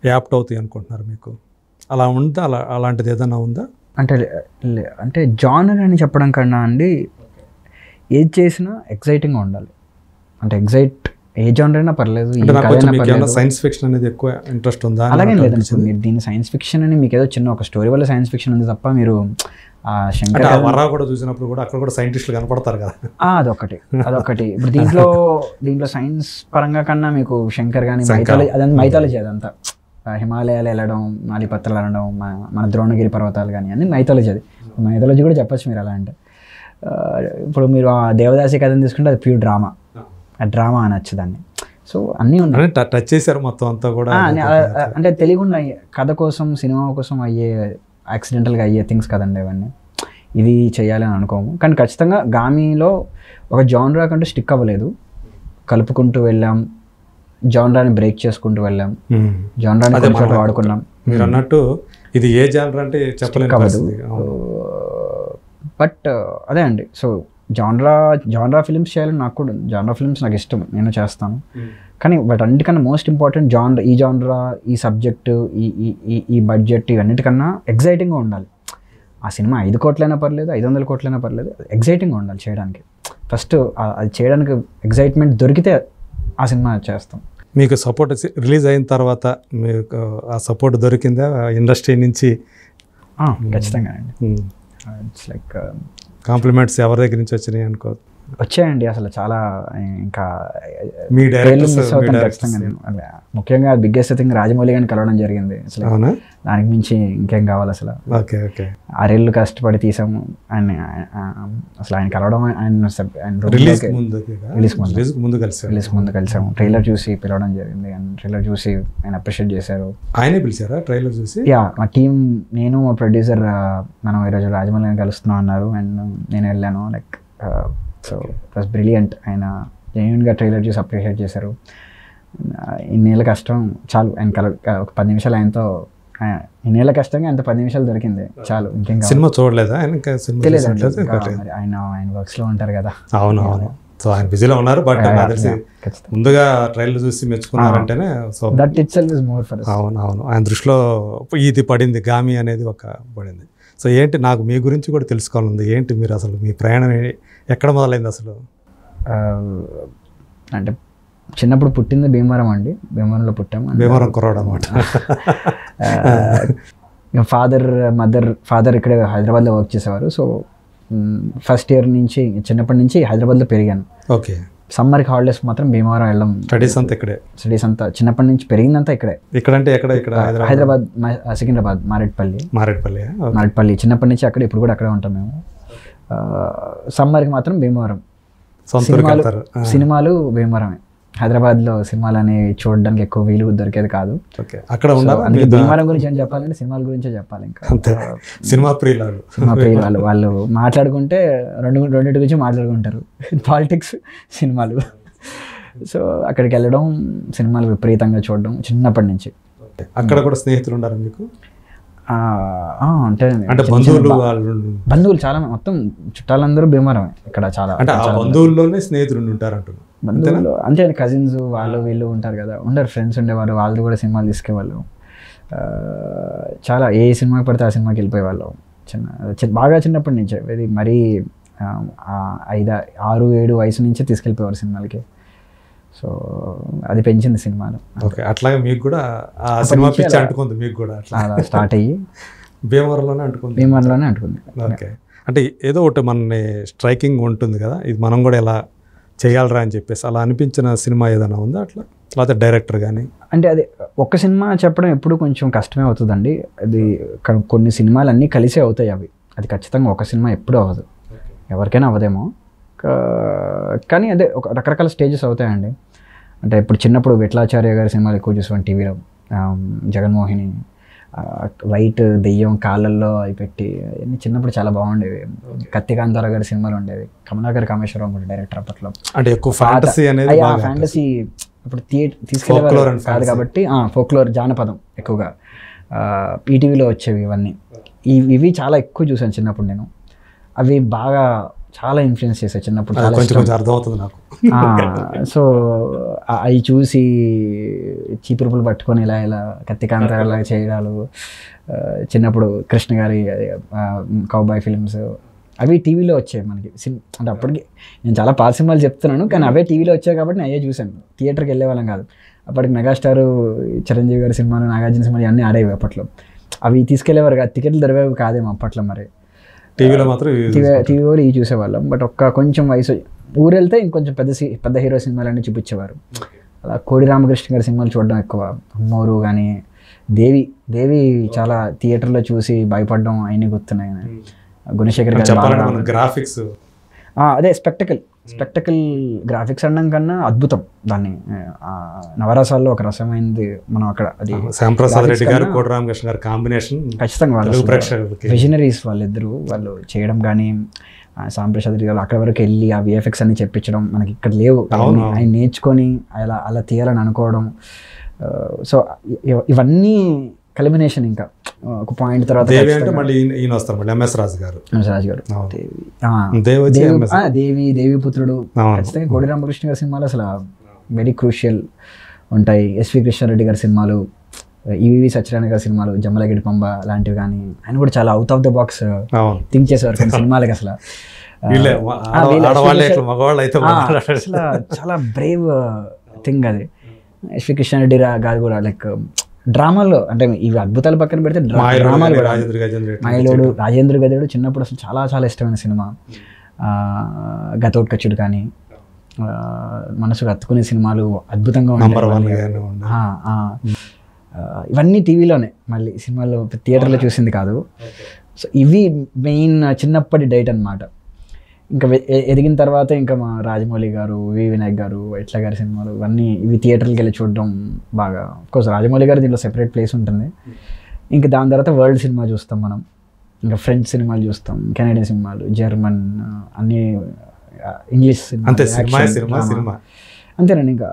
యాప్ట్ అవుతాయి అనుకుంటున్నారు? మీకు అలా ఉందా? అలాంటిది ఏదైనా ఉందా? అంటే జానర్ అని చెప్పడం కన్నా అండి, ఏది చేసినా ఎగ్జైటింగ్గా ఉండాలి. అంటే ఏ జానర్ అయినా పర్లేదు. సైన్స్ ఫిక్షన్ అనేది ఎక్కువ ఇంట్రెస్ట్ ఉందా? అలాగే లేదండి, మీరు దీన్ని సైన్స్ ఫిక్షన్ అని మీకు ఏదో చిన్న ఒక స్టోరీ వల్ల సైన్స్ ఫిక్షన్ ఉంది తప్ప, మీరు శంకర్ వర్రా కూడా చూసినప్పుడు కూడా అక్కడ కూడా సైంటిస్టులు కనపడతారు కదా. అదొకటి ఇప్పుడు దీంట్లో సైన్స్ పరంగా కన్నా మీకు శంకర్ కానీ మైథాలజీ అదంతా హిమాలయాలు వెళ్ళడం, మాలిపత్రాలు అనడం, మన ద్రోణగిరి పర్వతాలు కానీ అన్ని మైథాలజీ. అది మైథాలజీ కూడా చెప్పచ్చు మీరు అలా అంటే. ఇప్పుడు మీరు ఆ దేవదాసి కథను తీసుకుంటే అది ప్యూర్ డ్రామా, ఆ డ్రామా అనొచ్చు దాన్ని. సో అన్నీ ఉన్నాయి, టచ్ చేశారు మొత్తం అంతా కూడా. అంటే తెలియకుండా కథ కోసం సినిమా కోసం యాక్సిడెంటల్గా అయ్యే థింగ్స్ కదండి అవన్నీ. ఇది చేయాలని అనుకోము, కానీ ఖచ్చితంగా గామిలో ఒక జానరా కంటూ స్టిక్ అవ్వలేదు, కలుపుకుంటూ వెళ్ళాం, జానరాని బ్రేక్ చేసుకుంటూ వెళ్ళాం, జానరాని కొంచెం వాడుకున్నాం. మీరు అన్నట్టు ఇది ఏ జానర్ అంటే చెప్పలేదు, బట్ అదే అండి. సో జానరా ఫిల్మ్స్ చేయాలని నాకు కూడా, జానరా ఫిల్మ్స్ నాకు ఇష్టం, నేను చేస్తాను. కానీ బట్ అన్నిటికన్నా మోస్ట్ ఇంపార్టెంట్ ఈ జానరా, ఈ సబ్జెక్టు, ఈ బడ్జెట్, ఇవన్నిటికన్నా ఎగ్జైటింగ్గా ఉండాలి. ఆ సినిమా 5 కోట్లైనా పర్లేదు, 500 కోట్లైనా పర్లేదు, ఎగ్జైటింగ్గా ఉండాలి చేయడానికి. ఫస్ట్ అది చేయడానికి ఎగ్జైట్మెంట్ దొరికితే ఆ సినిమా చేస్తాం. మీకు సపోర్ట్ రిలీజ్ అయిన తర్వాత మీకు ఆ సపోర్ట్ దొరికిందా ఇండస్ట్రీ నుంచి? ఖచ్చితంగా అండి. ఇట్స్ లైక్ కాంప్లిమెంట్స్ ఎవరి దగ్గర నుంచి వచ్చినాయి అనుకో? వచ్చాయండి అసలు చాలా. ఇంకా మీ డైరెక్టర్స్ ఖచ్చితంగా నేను ముఖ్యంగా బిగ్గెస్ట్ థింగ్ రాజమౌళి గారిని కలవడం జరిగింది. అసలు దానికి మించి ఇంకేం కావాలి అసలు. 6 ఏళ్ళు కష్టపడి తీసాము ఆయన. అసలు ఆయన కలవడం, రిలీజ్ ముందు కలిసాము. ట్రైలర్ చూసి పిలవడం జరిగింది. ట్రైలర్ చూసి ఆయన అప్రిషియేట్ చేశారు. ఆయనే పిలిచారా ట్రైలర్ చూసి? మా టీం, నేను మా ప్రొడ్యూసర్ మనం ఈరోజు రాజమౌళి గారిని కలుస్తున్నాం అన్నారు, అండ్ నేను వెళ్ళాను. Like so it was brilliant. ఆయన జెన్యూన్గా ట్రైలర్ చూసి అప్రిషియేట్ చేశారు. ఇన్నేళ్ళ కష్టం చాలు, ఆయన ఒక 10 నిమిషాలు ఆయనతో, ఇన్నేళ్ళ కష్టంగా అంత 10 నిమిషాలు దొరికింది చాలు. ఇంకేం సినిమా చూడలేదా? తెలియదు, ఆయన వర్క్స్లో ఉంటారు కదా. అవునవును. సో ఆయన బిజీలో ఉన్నారు, బట్ ముందుగా ట్రైలర్ చూసి మెచ్చుకున్నారంటేనే so that itself is more for us. అవును, ఆయన దృష్టిలో ఇది పడింది, గామి అనేది ఒక పడింది. సో ఏంటి, నాకు మీ గురించి కూడా తెలుసుకోవాలంది. ఏంటి మీరు అసలు మీ ప్రయాణం ఎక్కడ మొదలైంది అసలు? అంటే చిన్నప్పుడు పుట్టింది భీమవరం అండి. భీమవరంలో పుట్టాము. భీమవరం కుర్రాడు అన్నమాట. ఫాదర్ ఇక్కడే హైదరాబాద్లో వర్క్ చేసేవారు. సో ఫస్ట్ ఇయర్ నుంచి, చిన్నప్పటి నుంచి హైదరాబాద్లో పెరిగాను. ఓకే. సమ్మర్కి హాలిడేస్ మాత్రం భీమవరం వెళ్ళడం. స్టడీస్ అంతా ఇక్కడే? స్టడీస్ అంతా చిన్నప్పటి నుంచి పెరిగిందంతా ఇక్కడే. ఇక్కడంటే ఇక్కడ హైదరాబాద్, సికింద్రాబాద్, మారేడ్పల్లి. చిన్నప్పటి నుంచి అక్కడ, ఇప్పుడు కూడా అక్కడే ఉంటాం మేము. సమ్మర్కి మాత్రం భీమవరం. సినిమాలు భీమవరమే. హైదరాబాద్లో సినిమాలు అనేవి చూడడానికి ఎక్కువ వీలు దొరికేది కాదు. అక్కడ భీమవరం గురించి ఏం చెప్పాలంటే సినిమాల గురించే చెప్పాలి. ఇంకా సినిమా ప్రియులు వాళ్ళు మాట్లాడుకుంటే రెండింటి గురించి మాట్లాడుకుంటారు, పాలిటిక్స్, సినిమాలు. సో అక్కడికి వెళ్ళడం, సినిమాలు విపరీతంగా చూడడం చిన్నప్పటి నుంచి. అక్కడ కూడా స్నేహితులు ఉన్నారు మీకు? అంటే బంధువులు చాలా, మొత్తం చుట్టాలందరూ భీమవరమే ఇక్కడ. చాలా బంధువుల్లోనే స్నేహితులు ఉంటారు అంటున్నారు. బంధువులు అంతే, కజిన్స్ వాళ్ళు వీళ్ళు ఉంటారు కదా, ఉండరు, ఫ్రెండ్స్ ఉండేవారు. వాళ్ళు కూడా సినిమాలు తీసుకెళ్ళేవాళ్ళు. చాలా ఏ సినిమాకి పడితే ఆ సినిమాకి వెళ్ళిపోయేవాళ్ళు. బాగా చిన్నప్పటి నుంచే, ఇది మరీ 5-6-7 వయసు నుంచే తీసుకెళ్ళిపోయేవారు సినిమాలకి. సో అది పెంచింది సినిమాలు. ఓకే, అట్లాగే మీకు కూడా ఆ సినిమా పిచ్చి అంటుకుంది మీకు కూడా? అలా స్టార్ట్ అయ్యి భీమవరంలోనే అంటుకుంది. ఓకే, అంటే ఏదో ఒకటి మనని స్ట్రైకింగ్ ఉంటుంది కదా, ఇది మనం కూడా ఎలా చేయాలరా అని చెప్పేసి అలా అనిపించిన సినిమా ఏదైనా ఉందా అట్లా? లేకపోతే డైరెక్టర్ కానీ? అంటే అది ఒక్క సినిమా చెప్పడం ఎప్పుడు కొంచెం కష్టమే అవుతుందండి. అది కొన్ని సినిమాలు అన్నీ కలిసే అవుతాయి. అది ఖచ్చితంగా ఒక సినిమా ఎప్పుడూ అవ్వదు, ఎవరికైనా అవ్వదేమో. కానీ అదే ఒక రకరకాల స్టేజెస్ అవుతాయండి. అంటే ఇప్పుడు చిన్నప్పుడు విఠలాచార్య గారి సినిమాలు ఎక్కువ చూసాను టీవీలో, జగన్మోహిని, వైట్ దెయ్యం కాళ్ళల్లో అవి పెట్టి అన్నీ చిన్నప్పుడు చాలా బాగుండేవి. కత్తికాంతారావు గారి సినిమాలు ఉండేవి. కమలాకర్ కామేశ్వరరావు కూడా డైరెక్టర్ అప్పట్లో. అంటే ఎక్కువ ఫ్యాంటసీ అనేది ఫ్యాంటసీ ఇప్పుడు తీసుకెళ్ళేవారు కాదు కాబట్టి ఫోక్లోర్ జానపదం ఎక్కువగా ఈటీవీలో వచ్చేవి. ఇవన్నీ ఇవి చాలా ఎక్కువ చూసాను చిన్నప్పుడు నేను. అవి బాగా చాలా ఇన్ఫ్లుయెన్స్ చేశాయి చిన్నప్పుడు. కొంచెం అర్థమవుతుంది నాకు. సో అవి చూసి చీపురుపులు పట్టుకొని ఇలా ఇలా కత్తికాంతలా చేయడాలు, చిన్నప్పుడు కృష్ణ గారి కౌబాయ్ ఫిల్మ్స్ అవి టీవీలో వచ్చాయి మనకి. అంటే అప్పటికి నేను చాలా పాత సినిమాలు చెప్తున్నాను కానీ అవే టీవీలో వచ్చాయి కాబట్టి నేను అవే చూశాను. థియేటర్కి వెళ్ళేవాళ్ళం కాదు. అప్పటికి మెగాస్టార్ చిరంజీవి గారి సినిమాలు, నాగార్జున సినిమాలు అన్నీ ఆడేవి అప్పట్లో. అవి తీసుకెళ్లేవారు కాదు, టికెట్లు దొరికేవి కాదేమో అప్పట్లో. మరి టీవీలో మాత్రం టీవీలో ఇవి చూసేవాళ్ళం. బట్ కొంచెం వయసు ఊరు వెళ్తే ఇంకొంచెం పెద్ద హీరో సినిమాలన్నీ చూపించేవారు. అలా కోడి రామకృష్ణ గారి సినిమాలు చూడడం ఎక్కువ. అమ్మోరు కానీ దేవి చాలా థియేటర్లో చూసి భయపడడం అవన్నీ గుర్తున్నాయి. గుణశేఖర్ గారు గ్రాఫిక్స్ అదే స్పెక్టకల్ గ్రాఫిక్స్ అనడం కన్నా అద్భుతం. దాన్ని నవరసాల్లో ఒక రసమైనది మనం అక్కడ. అది శ్యాంప్రసాద్ రెడ్డి గారు, కోడి రామకృష్ణ గారు కాంబినేషన్ ఖచ్చితంగా వాళ్ళు విజనరీస్. వాళ్ళిద్దరూ వాళ్ళు చేయడం కానీ శ్యాంప్రసాద్ రెడ్డి గారు అక్కడ వరకు వెళ్ళి ఆ విఎఫ్ఎక్స్ అన్ని చెప్పించడం మనకి ఇక్కడ లేవు. ఆయన నేర్చుకొని అలా తీయాలని అనుకోవడం. సో ఇవన్నీ కల్మినేషన్. ఇంకా ఒక పాయింట్ తర్వాత ఎంఎస్ రాజు గారు దేవి పుత్రుడు ఖచ్చితంగా కోడి రామకృష్ణ గారి సినిమాలు అసలు వెరీ క్రూషియల్ ఉంటాయి. ఎస్వి కృష్ణారెడ్డి గారి సినిమాలు, ఈవి సత్యనారాయణ గారి సినిమాలు, జమ్మలగిరి పంబ లాంటివి కానీ ఆయన కూడా చాలా out of the box think చేసేవారు కొన్ని సినిమాలకి. అసలు చాలా బ్రేవ్ థింగ్ అది. ఎస్వి కృష్ణారెడ్డి గారు కూడా లైక్ డ్రామాల్లో, అంటే ఇవి అద్భుతాలు పక్కన పెడితే డ్రామాలు కూడా మాయలోడు, రాజేంద్ర గదేడు చిన్నప్పుడు అసలు చాలా చాలా ఇష్టమైన సినిమా. గతోత్కచుడు కానీ మనసుకు హత్తుకునే సినిమాలు అద్భుతంగా ఉంటాయి. ఇవన్నీ టీవీలోనే, మళ్ళీ సినిమాల్లో థియేటర్లో చూసింది కాదు. సో ఇవి మెయిన్ చిన్నప్పటి డైట్ అనమాట. ఇంకా ఎదిగిన తర్వాత ఇంకా మా రాజమౌళి గారు, వి వినాయక్ గారు, వైట్ల గారి సినిమాలు ఇవన్నీ ఇవి థియేటర్కి వెళ్ళి చూడడం బాగా. అఫ్కోర్స్ రాజమౌళి గారు దీంట్లో సెపరేట్ ప్లేస్ ఉంటుంది. ఇంకా దాని తర్వాత వరల్డ్ సినిమా చూస్తాం మనం. ఇంకా ఫ్రెంచ్ సినిమాలు చూస్తాం, కెనడియన్ సినిమాలు, జర్మన్, అన్ని ఇంగ్లీష్ సినిమా అంతేనండి. ఇంకా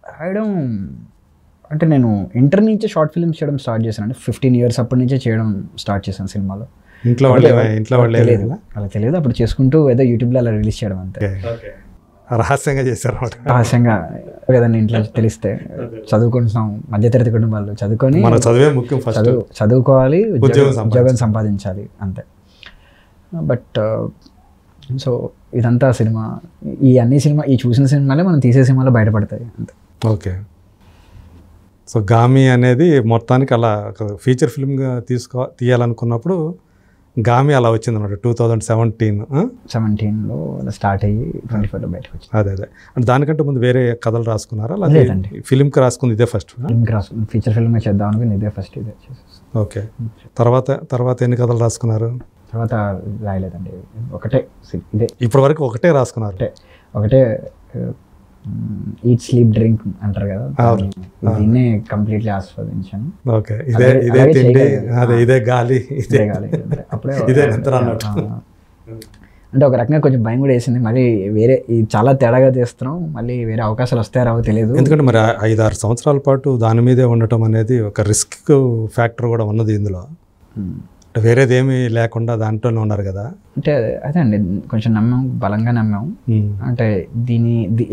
రాయడం అంటే నేను ఇంటర్ నుంచే షార్ట్ ఫిల్మ్స్ చేయడం స్టార్ట్ చేశాను. అంటే 15 years అప్పటి నుంచే చేయడం స్టార్ట్ చేశాను సినిమాలో. ఇంట్లో తెలియదు, అలా తెలియదు. అప్పుడు చేసుకుంటూ ఏదో యూట్యూబ్లో అలా రిలీజ్ చేయడం అంతే. రహస్యంగా చేశారు. రహస్యంగా ఏదైనా ఇంట్లో తెలిస్తే చదువుకుంటున్నాం, మధ్యతరగతి కుటుంబాలు చదువుకొని చదువుకోవాలి, ఉద్యోగం సంపాదించాలి అంతే. బట్ సో ఇదంతా సినిమా, ఈ చూసిన సినిమాలే మనం తీసే సినిమాలో బయటపడతాయి అంతే. ఓకే. సో గామి అనేది మొత్తానికి అలా ఫీచర్ ఫిల్మ్గా తీయాలనుకున్నప్పుడు గామి అలా వచ్చింది అన్నమాట. 2017లో స్టార్ట్ అయ్యి 24లో బయటకు వచ్చింది. అదే అంటే దానికంటే ముందు వేరే కథలు రాసుకున్నారా? లేదండి, ఫిల్మ్కి రాసుకుంది ఇదే ఫస్ట్. ఫిల్మ్కి రాసుకుంది, ఫీచర్ ఫిల్మ్ చేద్దాం అనుకుని ఇదే ఫస్ట్. ఇదే ఓకే. తర్వాత ఎన్ని కథలు రాసుకున్నారు? తర్వాత రాయలేదండి, ఒకటే ఇదే. ఇప్పటి వరకు ఒకటే రాసుకున్నారు? ఒకటే. ఈట్ స్లీప్ డ్రింక్ అంటారు కదా, దీన్నే కంప్లీట్లీ ఆస్వాదించాను. ఓకే. ఇదే గాలి అప్పుడే అంటే ఒక రకంగా కొంచెం భయం కూడా వేసింది. మళ్ళీ వేరే చాలా తేడాగా చేస్తున్నాం, మళ్ళీ వేరే అవకాశాలు వస్తాయో రావో తెలియదు. ఎందుకంటే మరి 5-6 సంవత్సరాల పాటు దాని మీదే ఉండటం అనేది ఒక రిస్క్ ఫ్యాక్టర్ కూడా ఉన్నది ఇందులో. వేరేది ఏమీ లేకుండా దాంట్లోనే ఉన్నారు కదా. అంటే అదే అండి, కొంచెం బలంగా నమ్మాము. అంటే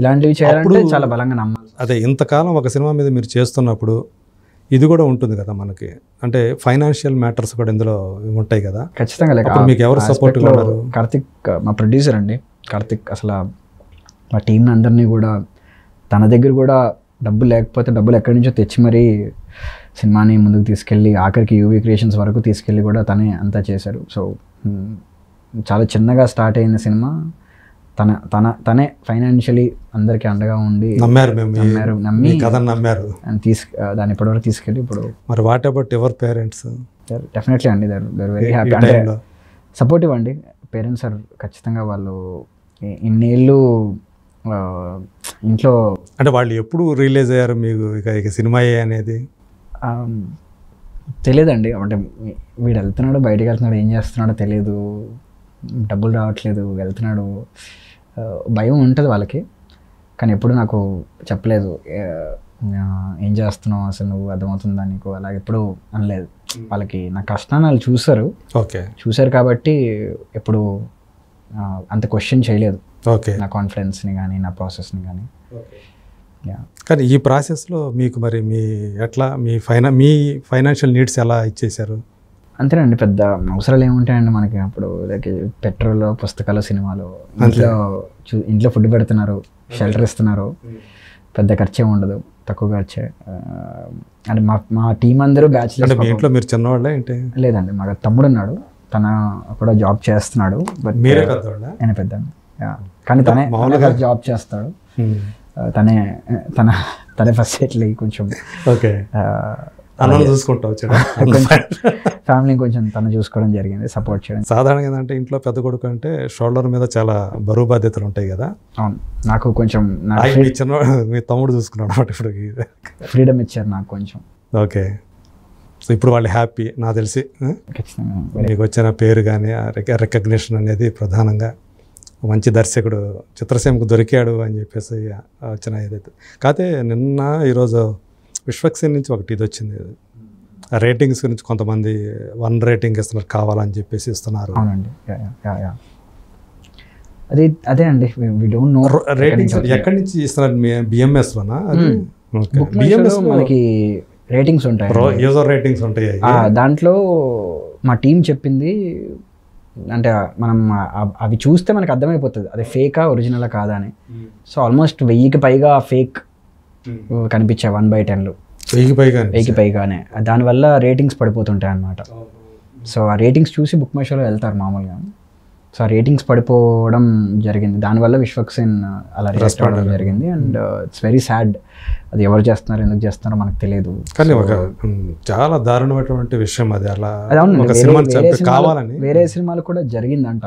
ఇలాంటివి చేయాలంటే చాలా బలంగా నమ్మాలి. అదే ఇంతకాలం ఒక సినిమా మీద మీరు చేస్తున్నప్పుడు ఇది కూడా ఉంటుంది కదా మనకి, అంటే ఫైనాన్షియల్ మ్యాటర్స్ కూడా ఇందులో ఉంటాయి కదా. ఖచ్చితంగా. మీకు ఎవరు సపోర్ట్ ఉన్నారు? కార్తిక్ మా ప్రొడ్యూసర్ అండి. కార్తిక్ అసలు మా టీంని అందరినీ కూడా తన దగ్గర కూడా డబ్బులు లేకపోతే డబ్బులు ఎక్కడి నుంచో తెచ్చి మరీ సినిమాని ముందుకు తీసుకెళ్ళి ఆఖరికి యూవీ క్రియేషన్స్ వరకు తీసుకెళ్ళి కూడా తనే అంతా చేశారు. సో చాలా చిన్నగా స్టార్ట్ అయిన సినిమా తనే ఫైనాన్షియలీ అందరికీ అండగా ఉండి నమ్మి దాన్ని ఇప్పటివరకు తీసుకెళ్ళి ఇప్పుడు. మరి what about your parents? Definitely అండి, దర్ వెరీ హ్యాపీ. అంటే సపోర్టివ్ అండి. పేరెంట్స్ ఆర్ ఖచ్చితంగా. వాళ్ళు ఇన్నేళ్ళు ఇంట్లో, అంటే వాళ్ళు ఎప్పుడు రిలీజ్ అయ్యారు మీకు ఇక సినిమా అనేది? తెలియదండి, అంటే వీడు వెళ్తున్నాడు, బయటకు వెళ్తున్నాడు, ఏం చేస్తున్నాడో తెలియదు, డబ్బులు రావట్లేదు, వెళ్తున్నాడు, భయం ఉంటుంది వాళ్ళకి. కానీ ఎప్పుడు నాకు చెప్పలేదు ఏం చేస్తున్నావు అసలు, నువ్వు అర్థమవుతుందా నీకు, అలాగే ఎప్పుడు అనలేదు. వాళ్ళకి నా కష్టాన్ని వాళ్ళు చూసారు. ఓకే, చూసారు కాబట్టి ఎప్పుడు అంత క్వశ్చన్ చేయలేదు. ఓకే, నా కాన్ఫిడెన్స్ని కానీ నా ప్రాసెస్ని కానీ. కానీ ఈ ప్రాసెస్లో మీకు మరి మీ ఫైనాన్షియల్ నీడ్స్ ఎలా ఇచ్చేశారు? అంతేనండి, పెద్ద అవసరాలు ఏముంటాయండి మనకి. అప్పుడు లైక్ పెట్రోల్, పుస్తకాలు, సినిమాలు, ఇంట్లో ఫుడ్ పెడుతున్నారు, షెల్టర్ ఇస్తున్నారు, పెద్ద ఖర్చే ఉండదు, తక్కువ ఖర్చే. అంటే మా టీం అందరూ బ్యాచిలర్స్. మీ ఇంట్లో మీరు చిన్నవాళ్ళే ఏంటి? లేదండి, మా తమ్ముడు ఉన్నాడు, తన కూడా జాబ్ చేస్తున్నాడు. బట్ మీరే పెద్దవాళ్ళ? ఆయన పెద్ద, కానీ తనే జాబ్ చేస్తాడు. తనే ఫస్ట్ సెటిల్ అయ్యి కొంచెం ఓకే చూసుకుంటావు, ఫ్యామిలీని కొంచెం తను చూసుకోవడం జరిగింది, సపోర్ట్ చేయడం. సాధారణంగా ఏంటంటే ఇంట్లో పెద్ద కొడుకు అంటే షోల్డర్ మీద చాలా బరువు బాధ్యతలు ఉంటాయి కదా. అవును, నాకు కొంచెం మీ తమ్ముడు చూసుకున్నాడు అన్నమాట. ఇప్పుడు ఫ్రీడమ్ ఇచ్చారు నాకు కొంచెం. ఓకే, సో ఇప్పుడు వాళ్ళు హ్యాపీ నాకు తెలిసి. మీకు వచ్చిన పేరు కానీ రికగ్నిషన్ అనేది ప్రధానంగా మంచి దర్శకుడు చిత్రసీమకు దొరికాడు అని చెప్పేసి వచ్చిన ఏదైతే. కాకపోతే నిన్న ఈరోజు విశ్వక్సేన్ నుంచి ఒకటి ఇది వచ్చింది, రేటింగ్స్ గురించి కొంతమంది 1 రేటింగ్ ఇస్తున్నారు, కావాలని చెప్పేసి ఇస్తున్నారు. అవునండి, అదే అండి, వి డోంట్ నో రేటింగ్స్ ఎక్కడి నుంచి ఇస్తున్నారు. బిఎంఎస్లోనా? మనకి రేటింగ్స్ ఉంటాయి, యూజర్ రేటింగ్స్ ఉంటాయి. దాంట్లో మా టీం చెప్పింది అంటే మనం అవి చూస్తే మనకు అర్థమైపోతుంది అది ఫేకా ఒరిజినలా కాదా అని. సో ఆల్మోస్ట్ 1000కి పైగా ఫేక్ కనిపించాయి 1/10. 1000కి పైగానే. దానివల్ల రేటింగ్స్ పడిపోతుంటాయి అన్నమాట. సో ఆ రేటింగ్స్ చూసి బుక్ మై షోలో వెళ్తారు మామూలుగా. సో ఆ రేటింగ్స్ పడిపోవడం జరిగింది, దానివల్ల విశ్వక్సేన్ అలా రియాక్ట్ అవ్వడం జరిగింది. And it's very sad. అది ఎవరు చేస్తున్నారు, ఎందుకు చేస్తున్నారో మనకు తెలియదు. కానీ ఒక చాలా దారుణమైనటువంటి విషయం అది. అలా కావాలని వేరే సినిమాలు కూడా జరిగిందంట,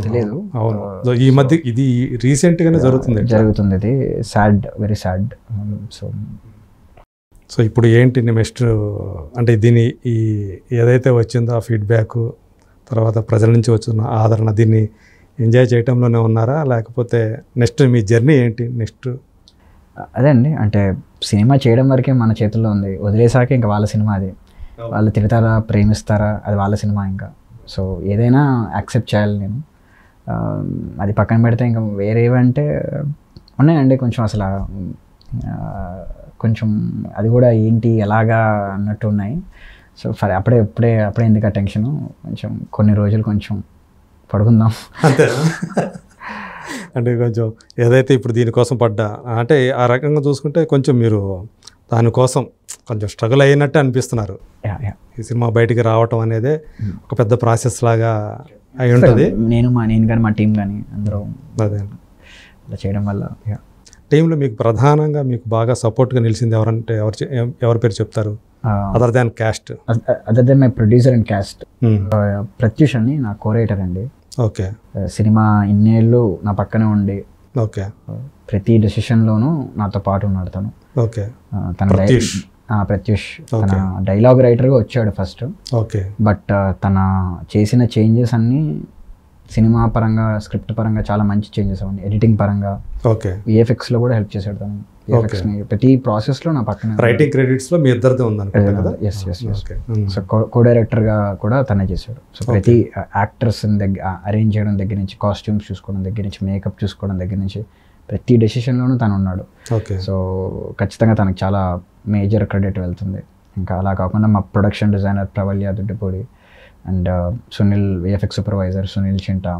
తెలియదు. అవును, ఈ మధ్య ఇది రీసెంట్ గానే జరుగుతుంది. ఇది సాడ్, వెరీ సాడ్. సో ఇప్పుడు ఏంటి నెక్స్ట్ అంటే దీని ఏదైతే వచ్చిందో ఆ ఫీడ్బ్యాక్ తర్వాత ప్రజల నుంచి వచ్చిన ఆదరణ, దీన్ని ఎంజాయ్ చేయటంలోనే ఉన్నారా, లేకపోతే నెక్స్ట్ మీ జర్నీ ఏంటి నెక్స్ట్? అదే అండి, అంటే సినిమా చేయడం వరకే మన చేతుల్లో ఉంది, వదిలేసాక ఇంకా వాళ్ళ సినిమా అది. వాళ్ళు తిడతారా, ప్రేమిస్తారా, అది వాళ్ళ సినిమా ఇంకా. సో ఏదైనా యాక్సెప్ట్ చేయాలి నేను. అది పక్కన పెడితే ఇంకా వేరేవంటే ఉన్నాయండి కొంచెం, అసలు కొంచెం అది కూడా ఏంటి ఎలాగా అన్నట్టు ఉన్నాయి. సో అప్పుడే ఎందుకు ఆ టెన్షను, కొంచెం కొన్ని రోజులు కొంచెం పడుకుందాం అంతే. అంటే కొంచెం ఏదైతే ఇప్పుడు దీనికోసం పడ్డా అంటే ఆ రకంగా చూసుకుంటే కొంచెం మీరు దానికోసం కొంచెం స్ట్రగుల్ అయినట్టు అనిపిస్తున్నారు. ఈ సినిమా బయటికి రావటం అనేది ఒక పెద్ద ప్రాసెస్ లాగా అయి ఉంటుంది. నేను కానీ మా టీం కానీ అందరూ అదే అలా చేయడం వల్ల. టీంలో మీకు ప్రధానంగా మీకు బాగా సపోర్ట్గా నిలిచింది ఎవరంటే ఎవరి పేరు చెప్తారు? Other than caste, other than my producer and caste, Pratyush అని నా కోరేటర్ అండి. ఓకే, సినిమా ఇన్నేళ్ళు నా పక్కనే ఉండి ఓకే ప్రతి డెసిషన్లోనూ నాతో పాటు ఉన్నాడు తను. ఓకే, ప్రత్యూష్ తన డైలాగ్ రైటర్గా వచ్చాడు ఫస్ట్. ఓకే, బట్ తన చేసిన చేంజెస్ అన్నీ సినిమా పరంగా, స్క్రిప్ట్ పరంగా చాలా మంచి చేంజెస్ అవ్వండి. ఎడిటింగ్ పరంగా, ఓకే, విఎఫ్ఎక్స్లో కూడా హెల్ప్ చేశాడు తను. ప్రతి ప్రాసెస్లో నా పక్కన. రైటింగ్ క్రెడిట్స్లో మీ ఇద్దరిదే ఉందనుకుంటా కదా? ఎస్. సో కో డైరెక్టర్గా కూడా తనే చేశాడు. సో ప్రతి యాక్టర్స్ దగ్గర అరేంజ్ చేయడం దగ్గర నుంచి, కాస్ట్యూమ్స్ చూసుకోవడం దగ్గర నుంచి, మేకప్ చూసుకోవడం దగ్గర నుంచి ప్రతి డెసిషన్లోనూ తను ఉన్నాడు. సో ఖచ్చితంగా తనకు చాలా మేజర్ క్రెడిట్ వెళ్తుంది. ఇంకా అలా కాకుండా మా production designer Pravalya Duddipudi and Sunil, VFX supervisor Sunil Chinta,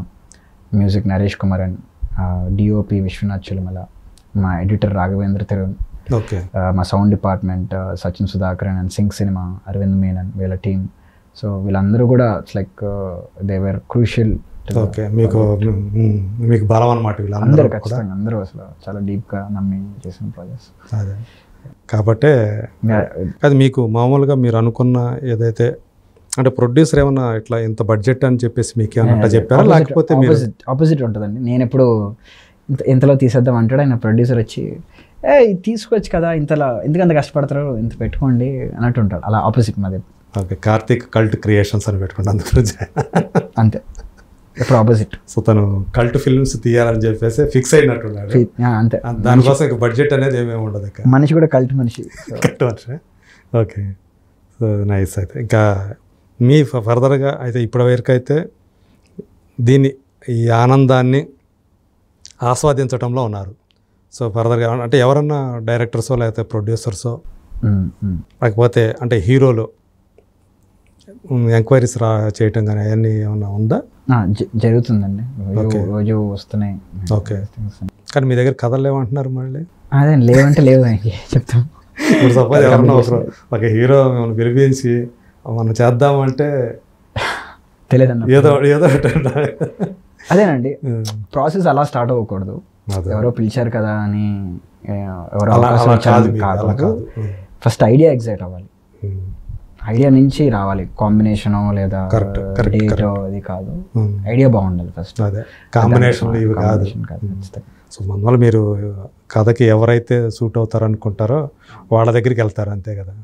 music Naresh Kumaran, DOP Vishwanath Chilumala, మా ఎడిటర్ రాఘవేంద్ర తిరుణ్, మా sound department Sachin Sudhakaran and sync cinema Aravind Menon, వీళ్ళ టీమ్. సో వీళ్ళందరూ కూడా it's like they were crucial. Okay, మీకు బలం అన్నమాట వీళ్ళందరూ. ఖచ్చితంగా అందరూ అసలు చాలా డీప్గా నమ్మి చేసిన ప్రాజెక్ట్స్. అదే కాబట్టి అది మీకు మామూలుగా మీరు అనుకున్న ఏదైతే అంటే ప్రొడ్యూసర్ ఏమన్నా ఇట్లా ఇంత బడ్జెట్ అని చెప్పేసి మీకు ఏమన్నా చెప్పారా, లేకపోతే ఆపోజిట్ ఉంటుందండి. నేను ఎప్పుడు ఇంతలో తీసేద్దాం అంటాడు, ఆయన ప్రొడ్యూసర్ వచ్చి ఇది తీసుకోవచ్చు కదా, ఇంతలా ఎందుకంత కష్టపడతారు, ఇంత పెట్టుకోండి అన్నట్టు ఉంటాడు. అలా ఆపోజిట్ మాది. ఓకే, కార్తీక్ కల్ట్ క్రియేషన్స్ అని పెట్టుకుంటాను అందుగురించి. అంతే, ఎప్పుడు ఆపోజిట్. సో తను కల్ట్ ఫిల్మ్స్ తీయాలని చెప్పేసి ఫిక్స్ అయినట్టున్నాడు. అంతే, దానికోసం ఇక బడ్జెట్ అనేది ఏమేమి ఉండదు. ఇక మనిషి కూడా కల్ట్ మనిషి. కల్ట్ మనిషి. Okay, so nice. అయితే ఇంకా మీ ఫర్దర్గా అయితే ఇప్పటి వరకు అయితే దీన్ని ఈ ఆనందాన్ని ఆస్వాదించడంలో ఉన్నారు. సో ఫర్దర్గా అంటే ఎవరన్నా డైరెక్టర్సో లేకపోతే ప్రొడ్యూసర్సో లేకపోతే అంటే హీరోలు ఎంక్వైరీస్ చేయటం కానీ అవన్నీ ఏమన్నా ఉందా? జరుగుతుందండి, రోజు వస్తున్నాయి. ఓకే, కానీ మీ దగ్గర కథలు లేవంటున్నారు మళ్ళీ. అదే లేవంటే లేవు చెప్తాం. ఇప్పుడు సపోజ్ ఎవరన్నా ఒక హీరో మిమ్మల్ని పిలిపించి మనం చేద్దామంటే తెలియదన్న ఏదో ఏదో అదేనండి, ప్రాసెస్ అలా స్టార్ట్ అవ్వకూడదు. ఎవరో పిలిచారు కదా అని ఎవరో కాదు. ఫస్ట్ ఐడియా ఎగ్జైట్ అవ్వాలి, ఐడియా నుంచి రావాలి. కాంబినేషన్ లేదా డేట్ అది కాదు, ఐడియా బాగుండాలి ఫస్ట్. కాంబినేషన్ ఇవి కాదు. సో మనవల్ల మీరు కథకి ఎవరైతే సూట్ అవుతారు అనుకుంటారో వాళ్ళ దగ్గరికి వెళ్తారు, అంతే కదా?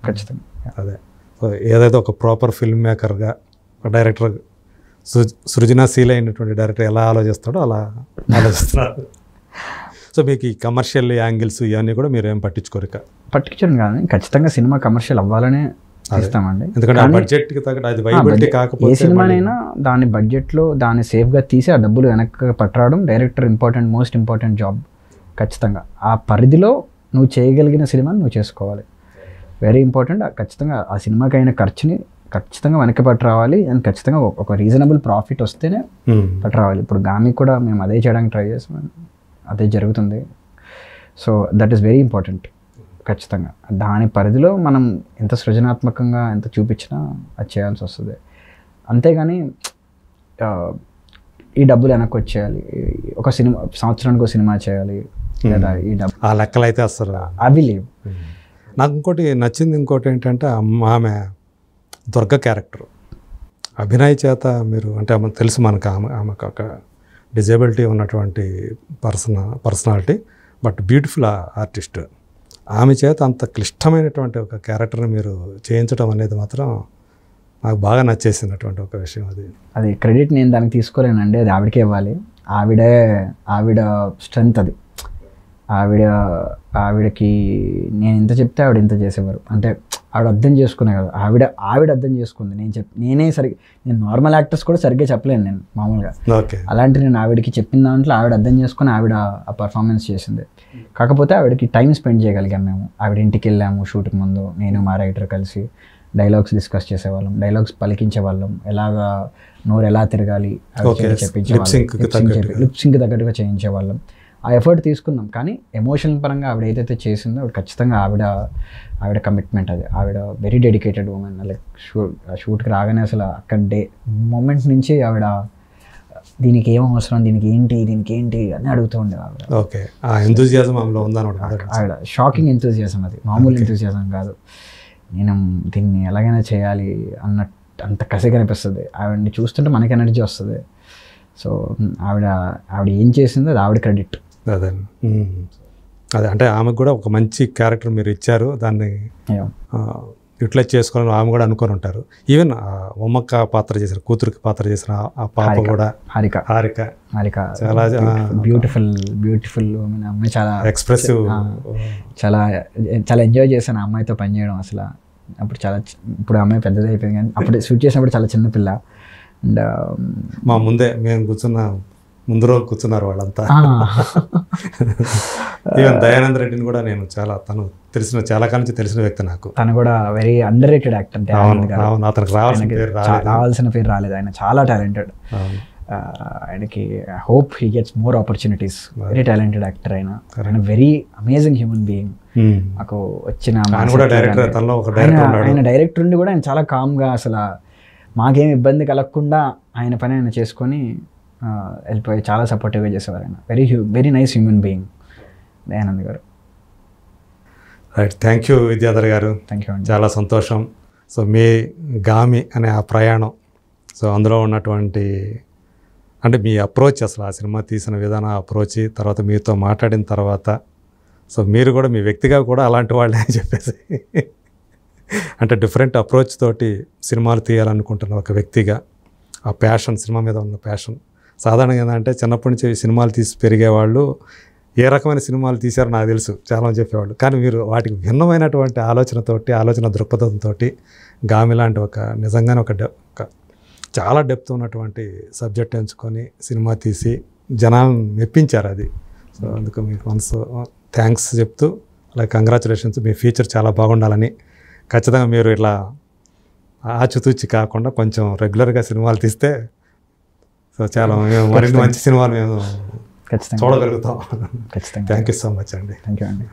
ఖచ్చితంగా. అదే, సో ఏదైతే ఒక ప్రాపర్ ఫిల్మ్ మేకర్గా డైరెక్టర్ సృజనాశీల అయినటువంటి డైరెక్టర్ ఎలా ఆలోచిస్తాడో అలా ఆలోచిస్తున్నారు. సో మీకు ఈ కమర్షియల్ యాంగిల్స్ ఇవన్నీ కూడా మీరు ఏం పట్టించుకోరు కానీ ఖచ్చితంగా సినిమా కమర్షియల్ అవ్వాలనే ఇస్తామండి. ఎందుకంటే బడ్జెట్కి తగ్గట్టు అది వైబిలిటీ కాకపోతే ఏ సినిమానైనా దాని బడ్జెట్లో దాన్ని సేఫ్గా తీసి ఆ డబ్బులు వెనక్కి పట్టడం డైరెక్టర్ మోస్ట్ ఇంపార్టెంట్ జాబ్. ఖచ్చితంగా ఆ పరిధిలో నువ్వు చేయగలిగిన సినిమాని నువ్వు చేసుకోవాలి, వెరీ ఇంపార్టెంట్. ఖచ్చితంగా ఆ సినిమాకి అయిన ఖర్చుని ఖచ్చితంగా వెనక్కి పట్టురావాలి, అండ్ ఖచ్చితంగా ఒక రీజనబుల్ ప్రాఫిట్ వస్తేనే పట్టురావాలి. ఇప్పుడు గామికి కూడా మేము అదే చేయడానికి ట్రై చేసాం, అదే జరుగుతుంది. So that is very important. ఖచ్చితంగా దాని పరిధిలో మనం ఎంత సృజనాత్మకంగా ఎంత చూపించినా అది చేయాల్సి వస్తుంది. అంతేగాని ఈ డబ్బులు వెనక్కి వచ్చేయాలి, ఒక సినిమా సంవత్సరానికి ఒక సినిమా చేయాలి లేదా ఈ డబ్బు ఆ లెక్కలు అయితే అసలు అవి లేవు. నాకు ఇంకోటి ఏంటంటే ఆమె దుర్గ క్యారెక్టర్ అభినయ్ చేత మీరు అంటే ఆమె తెలుసు మనకు, ఆమెకు ఒక డిజేబిలిటీ ఉన్నటువంటి పర్సనాలిటీ, బట్ బ్యూటిఫుల్ ఆర్టిస్ట్. ఆమె చేత అంత క్లిష్టమైనటువంటి ఒక క్యారెక్టర్ని మీరు చేయించడం అనేది మాత్రం నాకు బాగా నచ్చేసినటువంటి ఒక విషయం. అది క్రెడిట్ నేను దానికి తీసుకోలేనండి, అది ఆవిడకే ఇవ్వాలి. ఆవిడ స్ట్రెంగ్త్ అది. ఆవిడకి నేను ఇంత చెప్తే ఆవిడ ఇంత చేసేవారు. అంటే ఆవిడ అర్థం చేసుకునే కదా, ఆవిడ అర్థం చేసుకుంది. నేను నార్మల్ యాక్టర్స్ కూడా సరిగ్గా చెప్పలేను నేను మామూలుగా. అలాంటి నేను ఆవిడకి చెప్పిన దాంట్లో ఆవిడ అర్థం చేసుకుని ఆవిడ ఆ పర్ఫార్మెన్స్ చేసింది. కాకపోతే ఆవిడకి టైం స్పెండ్ చేయగలిగాం మేము. ఆవిడ ఇంటికి వెళ్ళాము షూట్కి ముందు, నేను మా రైటర్ కలిసి డైలాగ్స్ డిస్కస్ చేసేవాళ్ళం, డైలాగ్స్ పలికించేవాళ్ళం, ఎలాగా నోరు ఎలా తిరగాలి చెప్పించేవాళ్ళం, లిప్ సింక్ తగ్గట్టుగా చేయించేవాళ్ళం. ఆ ఎఫర్ట్ తీసుకుందాం. కానీ ఎమోషనల్ పరంగా ఆవిడ ఏదైతే చేసిందో ఆవిడ ఖచ్చితంగా ఆవిడ కమిట్మెంట్ అది. ఆవిడ వెరీ డెడికేటెడ్ ఉమెన్. లైక్ షూట్కి రాగానే అసలు అక్కడ మూమెంట్ నుంచి ఆవిడ దీనికి ఏం అవసరం, దీనికి ఏంటి అని అడుగుతూ ఉండేది ఆవిడ. ఓకే, ఆ ఎంతూజియాజం ఆవిడ షాకింగ్ ఎంతూజియాజం, అది మామూలు ఎంతూజియాజం కాదు. నేను దీన్ని ఎలాగైనా చేయాలి అన్నట్టు అంత కసిగా అనిపిస్తుంది. ఆవిడని చూస్తుంటే మనకి ఎనర్జీ వస్తుంది. సో ఆవిడ ఏం చేసిందో అది ఆవిడ క్రెడిట్. అదే అంటే ఆమెకు కూడా ఒక మంచి క్యారెక్టర్ మీరు ఇచ్చారు, దాన్ని యూటిలైజ్ చేసుకోవాలని ఆమె కూడా అనుకొని ఉంటారు. ఈవెన్ ఉమ్మక్క పాత్ర చేసిన, కూతురికి పాత్ర చేసిన ఆ పాప కూడా హారిక చాలా బ్యూటిఫుల్ అమ్మాయి, చాలా ఎక్స్ప్రెసివ్, చాలా ఎంజాయ్ చేశాను ఆ అమ్మాయితో పనిచేయడం. అసలు ఇప్పుడు అమ్మాయి పెద్దది అయిపోయింది, కానీ అప్పుడు షూట్ చేసినప్పుడు చాలా చిన్న పిల్ల. అండ్ మా మేము ముందు రోజు కూర్చున్నారు వాళ్ళంతా. ఈవెన్ దయానంద్ రెడ్డిని కూడా నేను తను చాలా కాలం నుంచి తెలిసిన వ్యక్తి నాకు. తను కూడా వెరీ అండర్ రేటెడ్ యాక్టర్. అతనికి రావాల్సిన పేరు రాలేదు, ఆయన చాలా టాలెంటెడ్. ఆయనకి hope he gets more opportunities. Very talented actor ఆయన వెరీ అమేజింగ్ హ్యూమన్ బీయింగ్. నాకు వచ్చిన ఆయన డైరెక్టర్ ఉండి కూడా ఆయన చాలా కామ్గా, అసలు మాకేం ఇబ్బంది కలగకుండా ఆయన పని ఆయన చేసుకొని వెళ్ళిపోయి చాలా సపోర్టివ్గా చేసేవారు ఆయన. Very nice human being Dayanand garu. Right, thank you Vidyadhar గారు. థ్యాంక్ యూ అండి, చాలా సంతోషం. సో మీ గామి అనే ఆ ప్రయాణం, సో అందులో ఉన్నటువంటి అంటే మీ అప్రోచ్, అసలు ఆ సినిమా తీసిన విధానం అప్రోచ్, తర్వాత మీతో మాట్లాడిన తర్వాత సో మీరు కూడా మీ వ్యక్తిగా కూడా అలాంటి వాళ్ళే అని చెప్పేసి అంటే డిఫరెంట్ అప్రోచ్ తోటి సినిమాలు తీయాలనుకుంటున్న ఒక వ్యక్తిగా ఆ ప్యాషన్, సినిమా మీద ఉన్న ప్యాషన్. సాధారణంగా ఏంటంటే చిన్నప్పటి నుంచి సినిమాలు తీసి పెరిగేవాళ్ళు ఏ రకమైన సినిమాలు తీశారో నాకు తెలుసు చాలామంది చెప్పేవాళ్ళు. కానీ మీరు వాటికి భిన్నమైనటువంటి ఆలోచనతోటి, ఆలోచన దృక్పథంతో గామి లాంటి ఒక నిజంగానే ఒక చాలా డెప్త్ ఉన్నటువంటి సబ్జెక్ట్ ఎంచుకొని సినిమా తీసి జనాలను మెప్పించారు అది. సో అందుకు మీకు మనసు థ్యాంక్స్ చెప్తూ అలాగే కంగ్రాచులేషన్స్. మీ ఫ్యూచర్ చాలా బాగుండాలని, ఖచ్చితంగా మీరు ఇట్లా ఆచితూచి కాకుండా కొంచెం రెగ్యులర్గా సినిమాలు తీస్తే సో చాలా మేము మరిన్ని మంచి సినిమాలు మేము ఖచ్చితంగా చూడగలుగుతాం. ఖచ్చితంగా. థ్యాంక్ యూ సో మచ్ అండి. థ్యాంక్ యూ అండి.